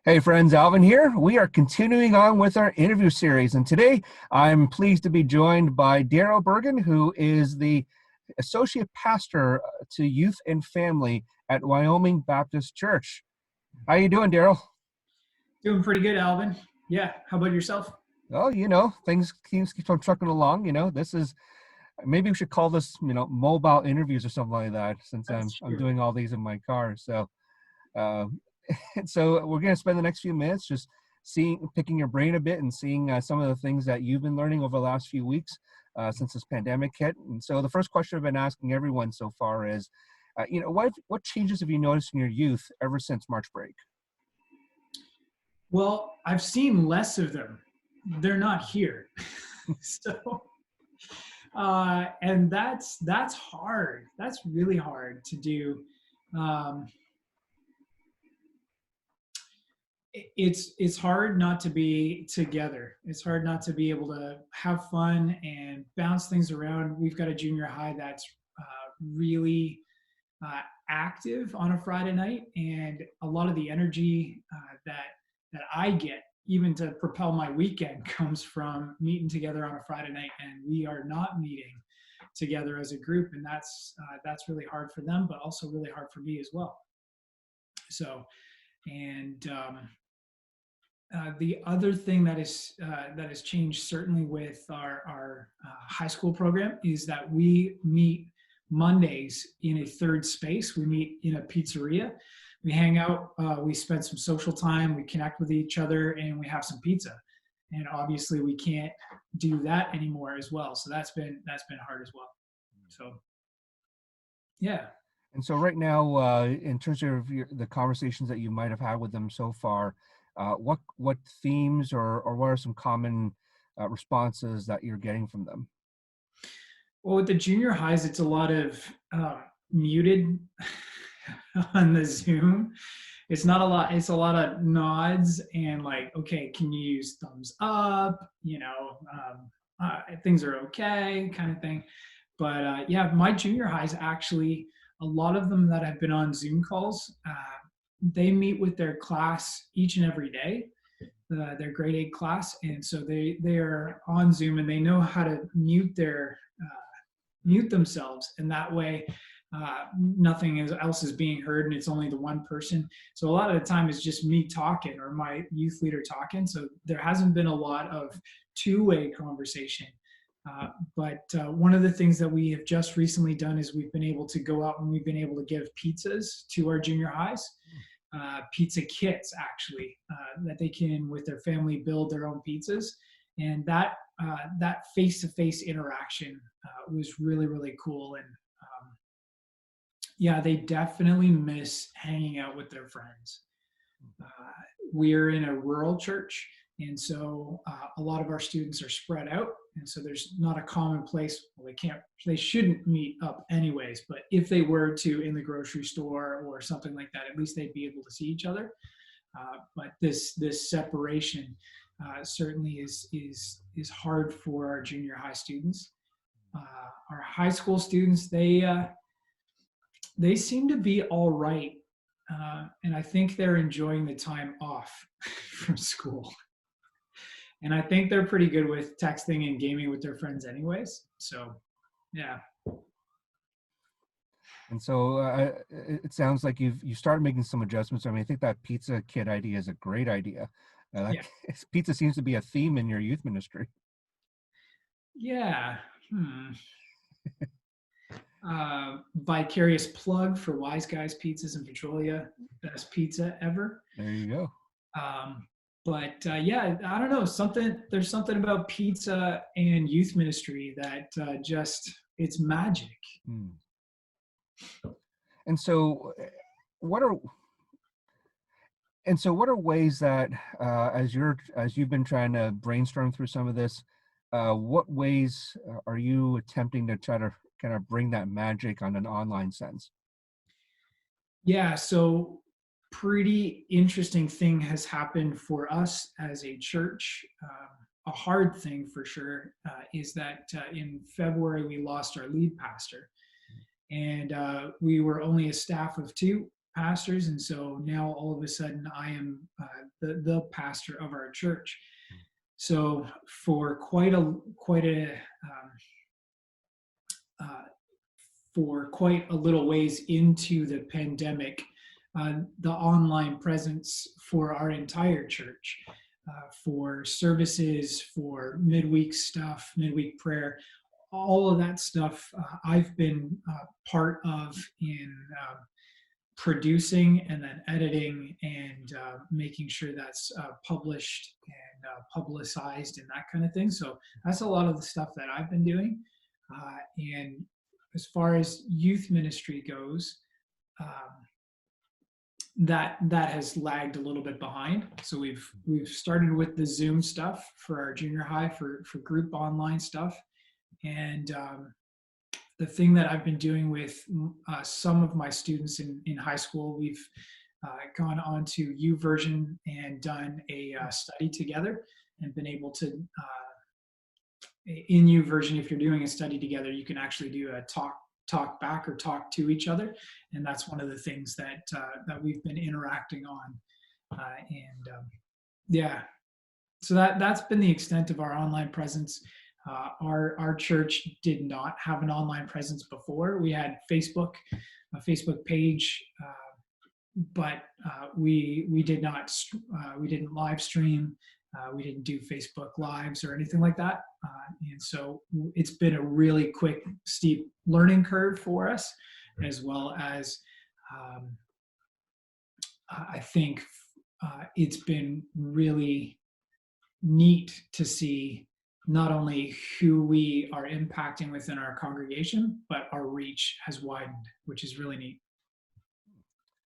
Hey friends, Alvin here. We are continuing on with our interview series, and today I'm pleased to be joined by Darryl Bergen, who is the Associate Pastor to Youth and Family at Wyoming Baptist Church. How you doing, Darryl? Doing pretty good, Alvin. Yeah. How about yourself? Well, things keep on trucking along. This is maybe we should call this, mobile interviews or something like that, since I'm That's I'm true. doing all these in my car. Uh, so we're going to spend the next few minutes just picking your brain a bit and seeing some of the things that you've been learning over the last few weeks since this pandemic hit. And so the first question I've been asking everyone so far is, what changes have you noticed in your youth ever since March break? Well, I've seen less of them. They're not here. So, and that's hard. That's really hard to do. Um, it's hard not to be together. It's hard not to be able to have fun and bounce things around. We've got a junior high that's really active on a Friday night, and a lot of the energy that I get, even to propel my weekend, comes from meeting together on a Friday night, and we are not meeting together as a group, and that's really hard for them, but also really hard for me as well. So, and the other thing that has changed certainly with our high school program is that we meet Mondays in a third space. We meet in a pizzeria. We hang out. We spend some social time. We connect with each other, and we have some pizza. And obviously, we can't do that anymore as well. So that's been hard as well. So yeah. And so right now, in terms of the conversations that you might have had with them so far, what themes or what are some common responses that you're getting from them? Well, with the junior highs, it's a lot of muted on the Zoom. It's not a lot. It's a lot of nods and like, okay, can you use thumbs up? Things are okay, kind of thing. But yeah, my junior highs actually, a lot of them that have been on Zoom calls, they meet with their class each and every day, their grade 8 class, and so they are on Zoom and they know how to mute themselves, and that way nothing else is being heard and it's only the one person. So a lot of the time it's just me talking or my youth leader talking, so there hasn't been a lot of two-way conversation. But one of the things that we have just recently done is we've been able to go out and we've been able to give pizzas to our junior highs, pizza kits actually, that they can with their family build their own pizzas, and that face-to-face interaction was really really cool. And yeah, they definitely miss hanging out with their friends. uh, we're in a rural church, and so a lot of our students are spread out, and so there's not a common place. Well, they shouldn't meet up anyways, but if they were to in the grocery store or something like that, at least they'd be able to see each other. But this separation certainly is hard for our junior high students. Our high school students, they seem to be all right, and I think they're enjoying the time off from school. And I think they're pretty good with texting and gaming with their friends, anyways. So, yeah. And so it sounds like you started making some adjustments. I mean, I think that pizza kit idea is a great idea. Yeah. Pizza seems to be a theme in your youth ministry. Yeah. Vicarious plug for Wise Guys Pizzas in Petrolia. Best pizza ever. There you go. But yeah, I don't know. There's something about pizza and youth ministry that it's magic. Hmm. And so, what are ways that as you've been trying to brainstorm through some of this, what ways are you attempting to try to kind of bring that magic on an online sense? Yeah, so pretty interesting thing has happened for us as a church. A hard thing for sure is that in February we lost our lead pastor, and we were only a staff of two. pastors, and so now all of a sudden I am the pastor of our church. So for uh, quite a little ways into the pandemic, the online presence for our entire church, for services, for midweek stuff, midweek prayer, all of that stuff, I've been part of in producing and then editing and making sure that's published and publicized and that kind of thing. So that's a lot of the stuff that I've been doing. And as far as youth ministry goes, um, that has lagged a little bit behind. So we've started with the Zoom stuff for our junior high for group online stuff, and the thing that I've been doing with some of my students in high school, we've gone on to YouVersion and done a study together and been able to, in YouVersion, if you're doing a study together, you can actually do a talk back or talk to each other. And that's one of the things that we've been interacting on. Yeah, so that's been the extent of our online presence. Our church did not have an online presence before. We had Facebook, a Facebook page, but we didn't live stream. We didn't do Facebook lives or anything like that. And so it's been a really quick, steep learning curve for us, as well as I think it's been really neat to see not only who we are impacting within our congregation, but our reach has widened, which is really neat.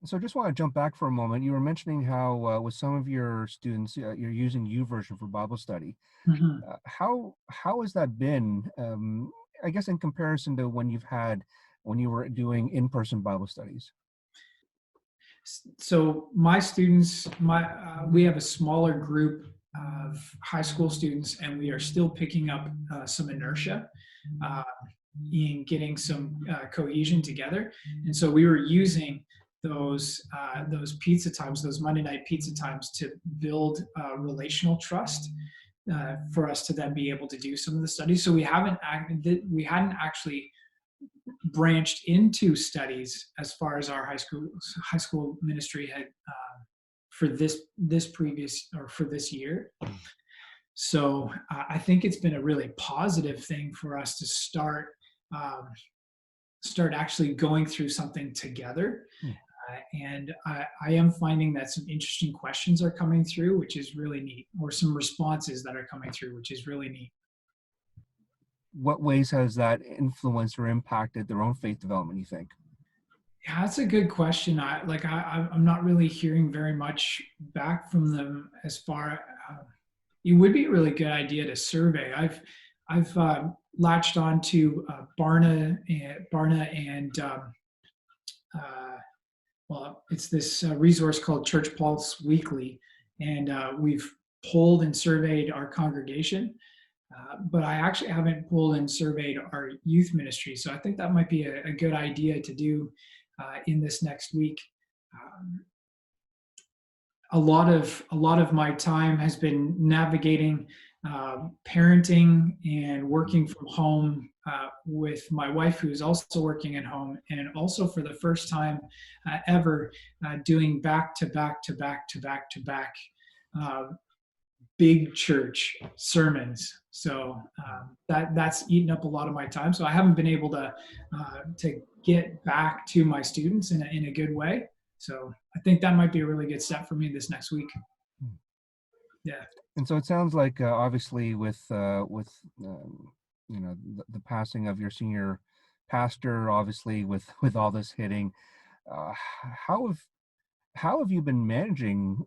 So I just want to jump back for a moment. You were mentioning how with some of your students, you're using YouVersion for Bible study. Mm-hmm. How has that been? I guess in comparison to when you were doing in-person Bible studies. So my students, we have a smaller group of high school students, and we are still picking up some inertia in getting some cohesion together. And so we were using those pizza times, those Monday night pizza times, to build relational trust for us to then be able to do some of the studies. So we hadn't actually branched into studies as far as our high school ministry had for this year. So I think it's been a really positive thing for us to start actually going through something together. And I am finding that some interesting questions are coming through, which is really neat, or some responses that are coming through, which is really neat. What ways has that influenced or impacted their own faith development, you think? Yeah, that's a good question. I'm not really hearing very much back from them as far. It would be a really good idea to survey. I've latched on to Barna and well, it's this resource called Church Pulse Weekly, and we've polled and surveyed our congregation. But I actually haven't pulled and surveyed our youth ministry, so I think that might be a good idea to do in this next week. A lot of my time has been navigating parenting and working from home with my wife, who's also working at home, and also for the first time ever doing back to back big church sermons. So that's eaten up a lot of my time. So I haven't been able to get back to my students in a good way. So I think that might be a really good step for me this next week. Yeah. And so it sounds like obviously with the passing of your senior pastor, obviously with all this hitting, how have you been managing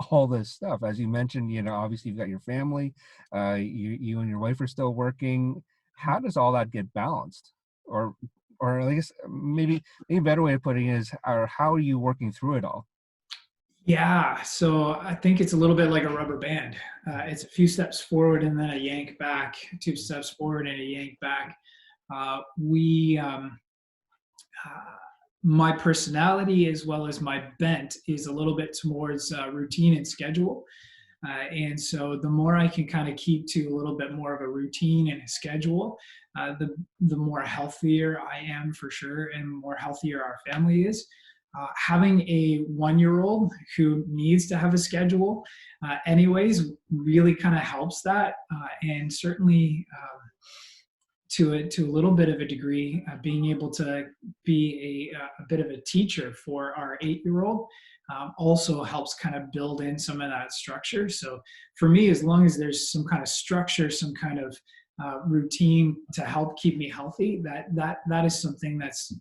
all this stuff? As you mentioned, obviously you've got your family, you and your wife are still working. How does all that get balanced? Or I guess maybe a better way of putting it is, how are you working through it all? Yeah, so I think it's a little bit like a rubber band. It's a few steps forward and then a yank back, 2 steps forward and a yank back. my personality as well as my bent is a little bit towards routine and schedule. And so the more I can kind of keep to a little bit more of a routine and a schedule, the more healthier I am for sure, and more healthier our family is. Having a 1-year-old who needs to have a schedule, anyways, really kind of helps that, and certainly. To a little bit of a degree, being able to be a bit of a teacher for our 8-year-old also helps kind of build in some of that structure. So for me, as long as there's some kind of structure, some kind of routine to help keep me healthy, that is something that's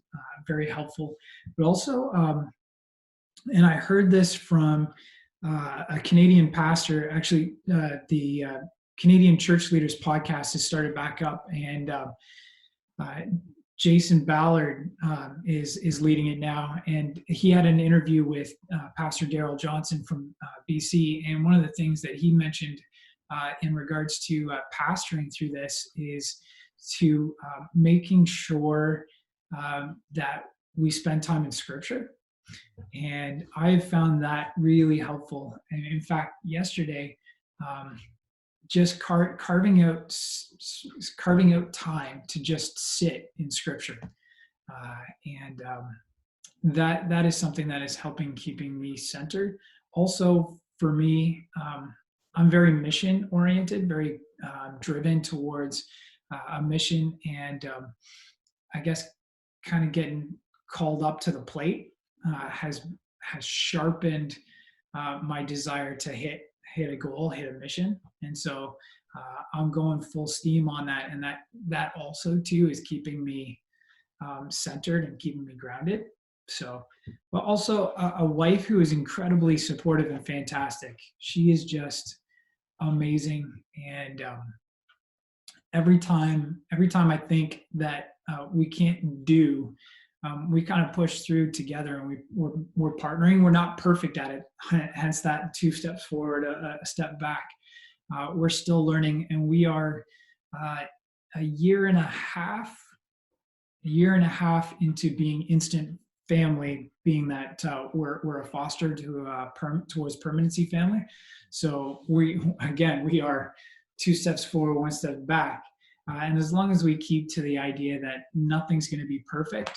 very helpful. But also, and I heard this from a Canadian pastor. Actually, the Canadian Church Leaders podcast has started back up, and Jason Ballard is leading it now. And he had an interview with Pastor Darryl Johnson from BC, and one of the things that he mentioned in regards to pastoring through this is to making sure that we spend time in Scripture. And I've found that really helpful. And in fact, yesterday, just carving out time to just sit in Scripture, and that is something that is helping keeping me centered. Also, for me, I'm very mission oriented, very driven towards a mission, and I guess kind of getting called up to the plate has sharpened my desire to hit a goal, hit a mission. And so I'm going full steam on that. And that also too is keeping me centered and keeping me grounded. So, but also a wife who is incredibly supportive and fantastic. She is just amazing. And every time I think that we can't do, we kind of push through together, and we're partnering. We're not perfect at it, hence that 2 steps forward, a step back. We're still learning, and we are a year and a half into being instant family, being that we're a foster to towards permanency family. So we are 2 steps forward, 1 step back. And as long as we keep to the idea that nothing's going to be perfect,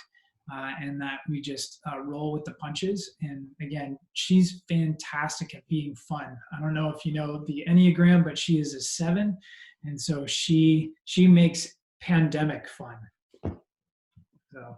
and that we just roll with the punches. And again, she's fantastic at being fun. I don't know if you know the Enneagram, but she is a 7. And so she makes pandemic fun. So.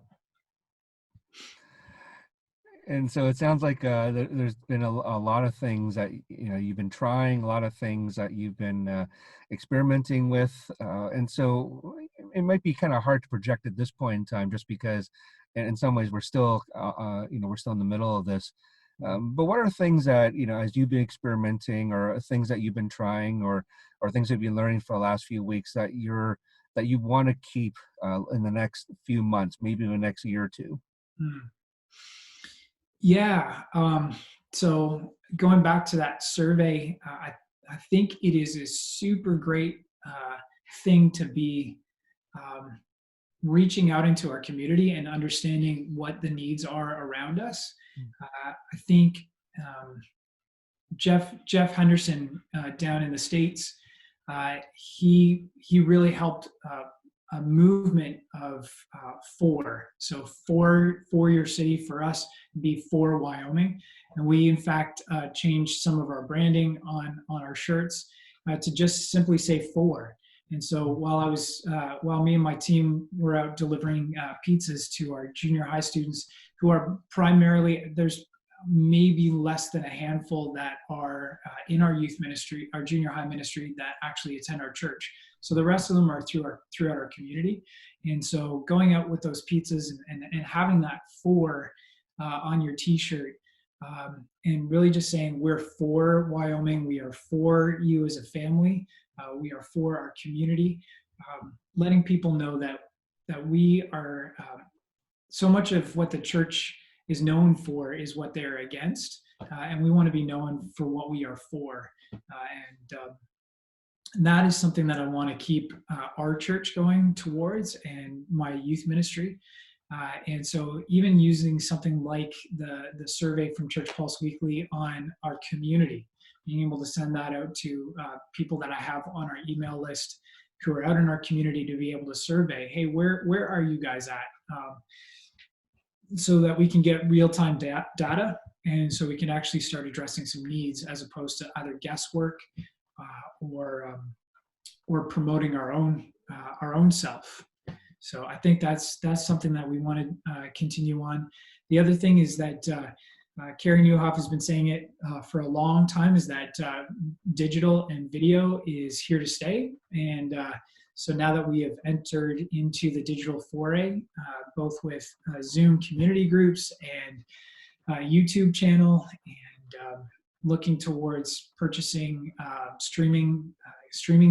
And so it sounds like there's been a lot of things that you've been trying, a lot of things that you've been experimenting with, and so it might be kind of hard to project at this point in time, just because, in some ways, we're still we're still in the middle of this. But what are things that as you've been experimenting, or things that you've been trying, or things that you've been learning for the last few weeks that you want to keep in the next few months, maybe in the next year or two? Yeah. So going back to that survey, I think it is a super great thing to be reaching out into our community and understanding what the needs are around us. I think Jeff Henderson down in the States, he really helped a movement of 4. So four-year city for us be 4 Wyoming. And we, in fact, changed some of our branding on our shirts to just simply say 4. And so while me and my team were out delivering pizzas to our junior high students, who are primarily, there's maybe less than a handful that are in our youth ministry, our junior high ministry, that actually attend our church. So the rest of them are throughout our community. And so going out with those pizzas and having that 4 on your t-shirt, and really just saying, we're for Wyoming, we are for you as a family, we are for our community, letting people know that we are, so much of what the church is known for is what they're against, and we want to be known for what we are for. And that is something that I want to keep our church going towards, and my youth ministry. And so even using something like the survey from Church Pulse Weekly on our community, being able to send that out to people that I have on our email list who are out in our community to be able to survey, hey, where are you guys at? So that we can get real-time data, and so we can actually start addressing some needs as opposed to either guesswork or promoting our own self. So I think that's something that we want to continue on. The other thing is that Carrie Newhoff has been saying it for a long time, is that digital and video is here to stay. And so now that we have entered into the digital foray, both with Zoom community groups and YouTube channel, and looking towards purchasing streaming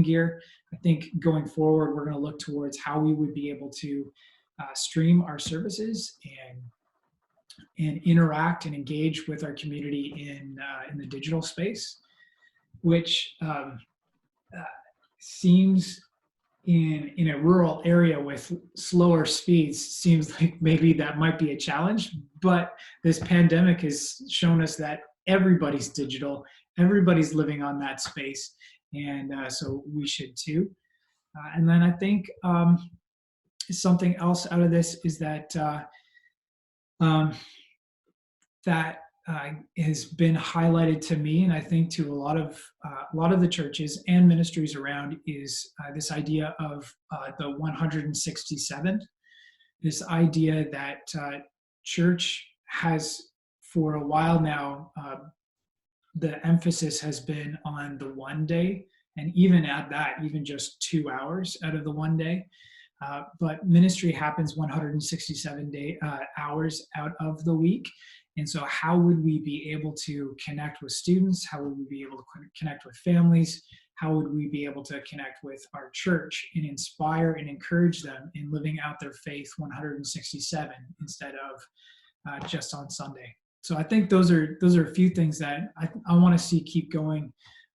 gear, I think going forward, we're going to look towards how we would be able to stream our services and interact and engage with our community in the digital space, which seems in a rural area with slower speeds, seems like maybe that might be a challenge. But this pandemic has shown us that everybody's digital, everybody's living on that space, and so we should too. And then I think something else out of this is that that has been highlighted to me, and I think to a lot of the churches and ministries around, is this idea of the 167. This idea that church has, for a while now, the emphasis has been on the one day, and even at that, even just 2 hours out of the one day. But ministry happens 167 hours out of the week. And so how would we be able to connect with students? How would we be able to connect with families? How would we be able to connect with our church and inspire and encourage them in living out their faith 167 instead of just on Sunday? So I think those are a few things that I want to see keep going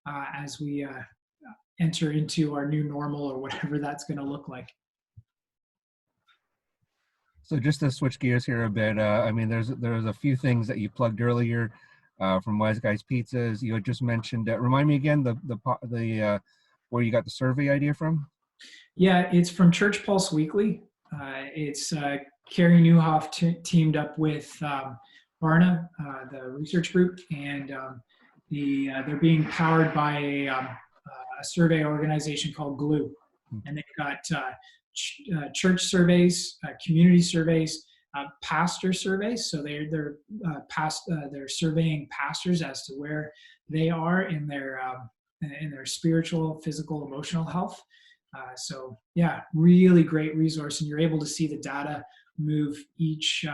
as we enter into our new normal, or whatever that's going to look like. So just to switch gears here a bit, I mean, there's a few things that you plugged earlier from Wise Guys Pizzas. You had just mentioned. Remind me again the where you got the survey idea from. Yeah, it's from Church Pulse Weekly. It's Carrie Newhoff teamed up with Barna, the research group, and they're being powered by a survey organization called Glue, and they've got church surveys, community surveys, pastor surveys. So they're surveying pastors as to where they are in their spiritual, physical, emotional health. So yeah, really great resource, and you're able to see the data move each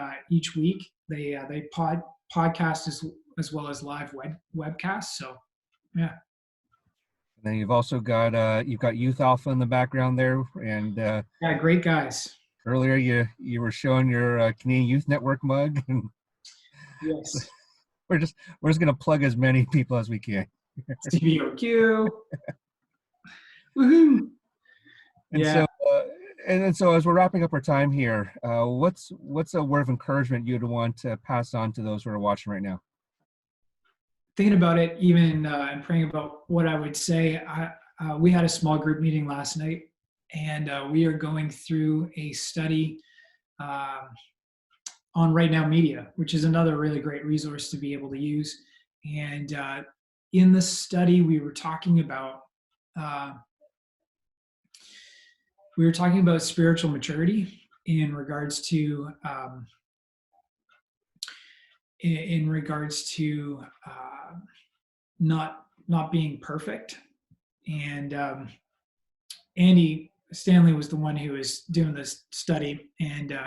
week. They podcast as well as live webcasts. So yeah. And then you've also got you've got Youth Alpha in the background there, and yeah, great guys. Earlier you were showing your Canadian Youth Network mug, and yes, we're just gonna plug as many people as we can. CBOQ. Woohoo! And yeah. So as we're wrapping up our time here, what's a word of encouragement you'd want to pass on to those who are watching right now? Thinking about it, even and praying about what I would say, we had a small group meeting last night, and we are going through a study on Right Now Media, which is another really great resource to be able to use. And in the study, we were talking about spiritual maturity in regards to not being perfect. And Andy Stanley was the one who was doing this study, and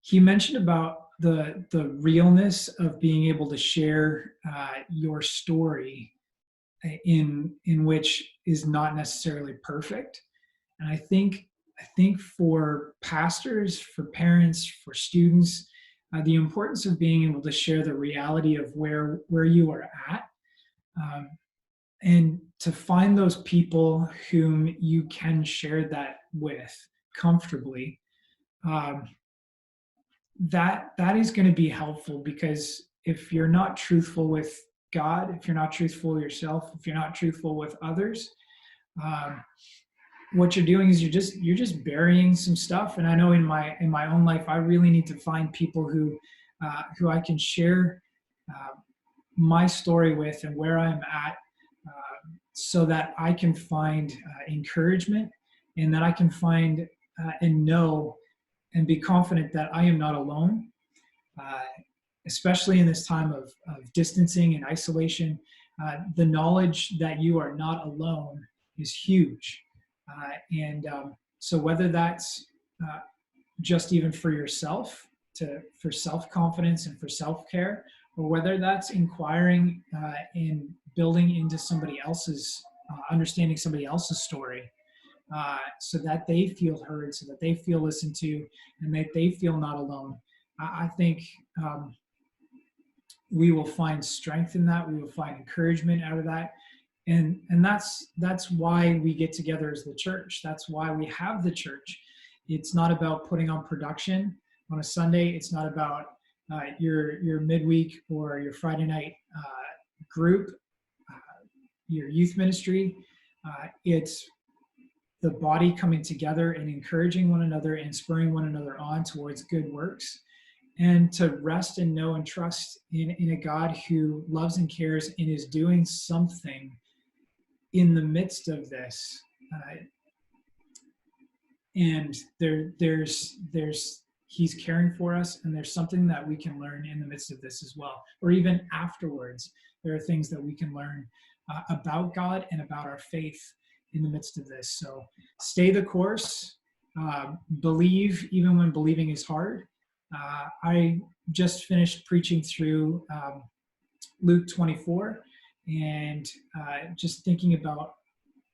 he mentioned about the realness of being able to share your story in which is not necessarily perfect. And I think for pastors, for parents, for students, the importance of being able to share the reality of where you are at, and to find those people whom you can share that with comfortably, that is going to be helpful, because if you're not truthful with God, if you're not truthful with yourself, if you're not truthful with others, um, what you're doing is you're just burying some stuff. And I know in my own life, I really need to find people who I can share uh, my story with and where I'm at, so that I can find encouragement, and that I can find and know and be confident that I am not alone, uh, especially in this time of distancing and isolation. The knowledge that you are not alone is huge. And so whether that's uh, just even for yourself, for self-confidence and for self-care, or whether that's inquiring and building into somebody else's, understanding somebody else's story, so that they feel heard, so that they feel listened to, and that they feel not alone. I think we will find strength in that. We will find encouragement out of that. And that's why we get together as the church. That's why we have the church. It's not about putting on production on a Sunday. It's not about your midweek or your Friday night group, your youth ministry. It's the body coming together and encouraging one another and spurring one another on towards good works, and to rest and know and trust in a God who loves and cares and is doing something in the midst of this. And there's he's caring for us, and there's something that we can learn in the midst of this as well, or even afterwards. There are things that we can learn about God and about our faith in the midst of this. So stay the course, believe even when believing is hard. I just finished preaching through Luke 24, and just thinking about,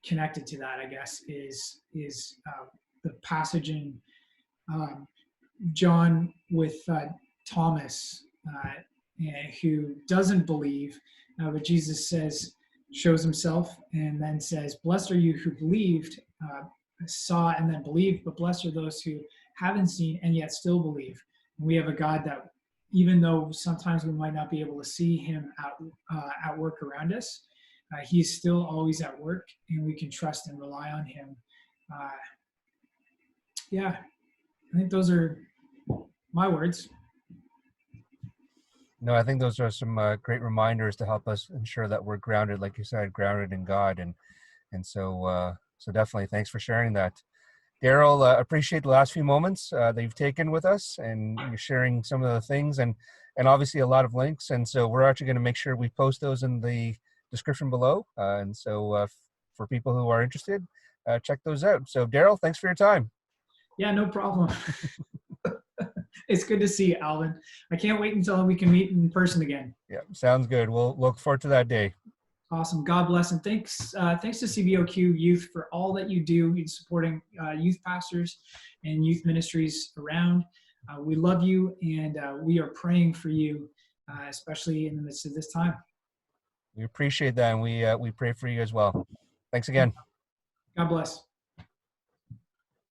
connected to that, I guess, is the passage in John with Thomas, who doesn't believe, but Jesus shows himself, and then says, "Blessed are you who believed, saw, and then believed, but blessed are those who haven't seen and yet still believe." And we have a God that, even though sometimes we might not be able to see him at work around us, he's still always at work, and we can trust and rely on him. Yeah, I think those are my words. No, I think those are some great reminders to help us ensure that we're grounded, like you said, grounded in God, and so definitely thanks for sharing that. Darryl, appreciate the last few moments that you've taken with us, and you're sharing some of the things, and obviously a lot of links. And so we're actually going to make sure we post those in the description below. And so for people who are interested, check those out. So Darryl, thanks for your time. Yeah, no problem. It's good to see you, Alvin. I can't wait until we can meet in person again. Yeah, sounds good. We'll look forward to that day. Awesome. God bless. And thanks to CBOQ Youth for all that you do in supporting youth pastors and youth ministries around. We love you, and we are praying for you, especially in the midst of this time. We appreciate that, and we pray for you as well. Thanks again. God bless.